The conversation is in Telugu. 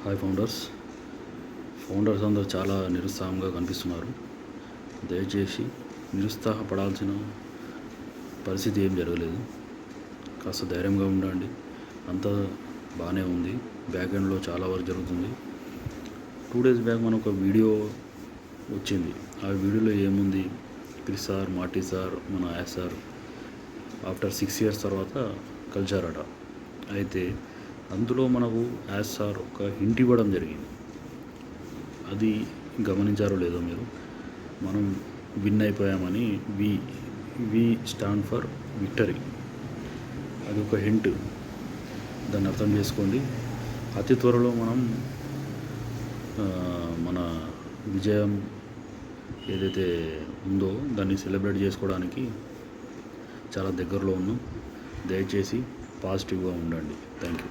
హాయ్ ఫౌండర్స్ అందరూ చాలా నిరుత్సాహంగా కనిపిస్తున్నారు. దయచేసి నిరుత్సాహపడాల్సిన పరిస్థితి ఏం జరగలేదు. కాస్త ధైర్యంగా ఉండండి. అంతా బాగానే ఉంది. బ్యాక్ ఎండ్లో చాలా వర్క్ జరుగుతుంది. 2 days బ్యాక్ మనకు ఒక వీడియో వచ్చింది. ఆ వీడియోలో ఏముంది, క్రిస్ సార్, మార్టీ సార్, మన యాస్ సార్ ఆఫ్టర్ 6 years తర్వాత కలిశారట. అయితే అందులో మనకు యాస్ సార్ ఒక హింట్ ఇవ్వడం జరిగింది. అది గమనించారో లేదో మీరు. మనం విన్ అయిపోయామని వి స్టాండ్ ఫర్ విక్టరీ. అది ఒక హింట్, దాన్ని అర్థం చేసుకోండి. అతి త్వరలో మనం మన విజయం ఏదైతే ఉందో దాన్ని సెలబ్రేట్ చేసుకోవడానికి చాలా దగ్గరలో ఉన్నాం. దయచేసి పాజిటివ్గా ఉండండి. Thank you.